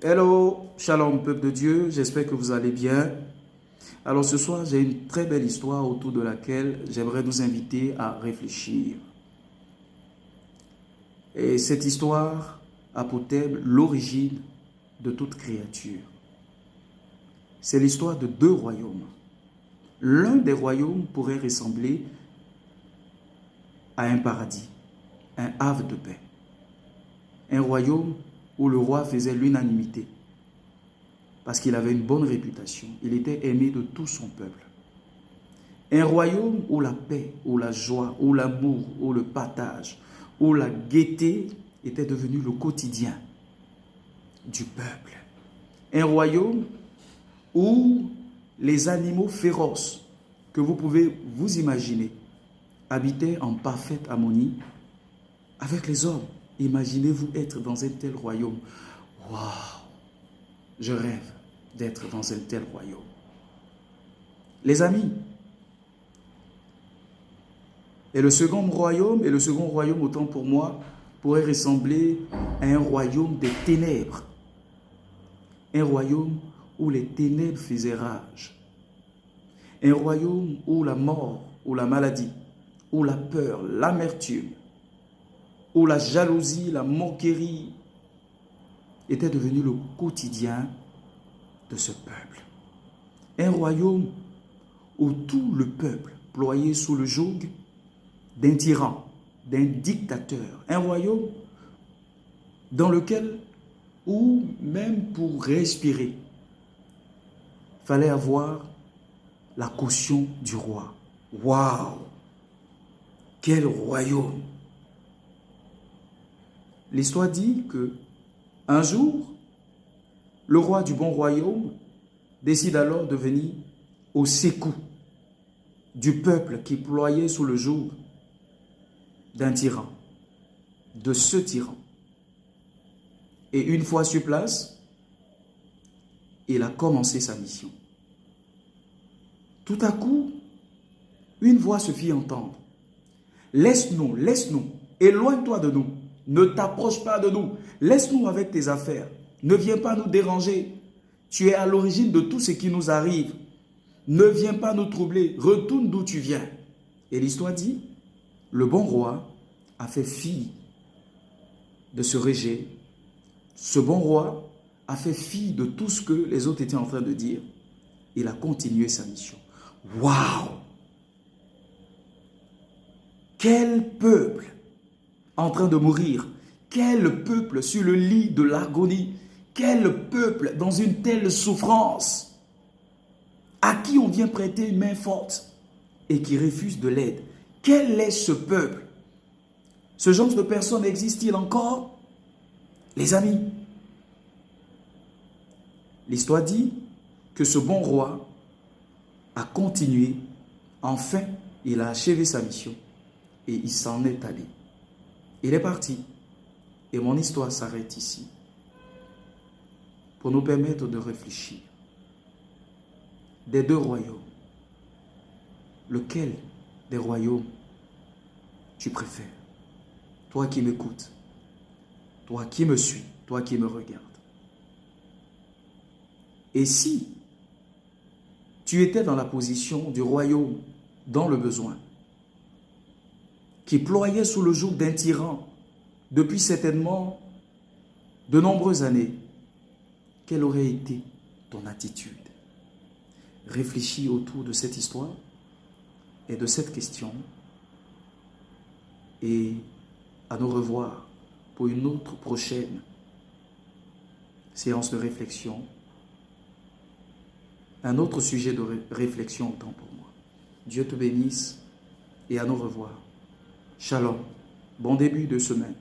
Hello, shalom peuple de Dieu, j'espère que vous allez bien. Alors ce soir, j'ai une très belle histoire autour de laquelle j'aimerais nous inviter à réfléchir. Et cette histoire a pour thème l'origine de toute créature. C'est l'histoire de deux royaumes. L'un des royaumes pourrait ressembler à un paradis, un havre de paix. Un royaume où le roi faisait l'unanimité parce qu'il avait une bonne réputation. Il était aimé de tout son peuple. Un royaume où la paix, où la joie, où l'amour, où le partage, où la gaieté était devenu le quotidien du peuple. Un royaume où les animaux féroces que vous pouvez vous imaginer habitaient en parfaite harmonie avec les hommes. Imaginez-vous être dans un tel royaume. Waouh! Je rêve d'être dans un tel royaume. Les amis, et le second royaume, autant pour moi, pourrait ressembler à un royaume des ténèbres. Un royaume où les ténèbres faisaient rage. Un royaume où la mort, où la maladie, où la peur, l'amertume, où la jalousie, la moquerie était devenu le quotidien de ce peuple. Un royaume où tout le peuple ployait sous le joug d'un tyran, d'un dictateur. Un royaume dans lequel, où même pour respirer, il fallait avoir la caution du roi. Waouh! Quel royaume! L'histoire dit que un jour, le roi du bon royaume décide alors de venir au secours du peuple qui ployait sous le joug d'un tyran, de ce tyran. Et une fois sur place, il a commencé sa mission. Tout à coup, une voix se fit entendre. Laisse-nous, laisse-nous, éloigne-toi de nous. Ne t'approche pas de nous. Laisse-nous avec tes affaires. Ne viens pas nous déranger. Tu es à l'origine de tout ce qui nous arrive. Ne viens pas nous troubler. Retourne d'où tu viens. Et l'histoire dit, le bon roi a fait fi de ce rejet. Ce bon roi a fait fi de tout ce que les autres étaient en train de dire. Il a continué sa mission. Waouh! Quel peuple en train de mourir! Quel peuple sur le lit de l'agonie! Quel peuple dans une telle souffrance! À qui on vient prêter une main forte et qui refuse de l'aide. Quel est ce peuple? Ce genre de personnes existe-t-il encore? Les amis, l'histoire dit que ce bon roi a continué. Enfin, il a achevé sa mission et il s'en est allé. Il est parti. Et mon histoire s'arrête ici pour nous permettre de réfléchir. Des deux royaumes, lequel des royaumes tu préfères? Toi qui m'écoutes, toi qui me suis, toi qui me regardes. Et si tu étais dans la position du royaume dans le besoin, qui ployait sous le joug d'un tyran depuis certainement de nombreuses années, quelle aurait été ton attitude? Réfléchis autour de cette histoire et de cette question et à nous revoir pour une autre prochaine séance de réflexion, un autre sujet de réflexion autant pour moi. Dieu te bénisse et à nous revoir. Shalom, bon début de semaine.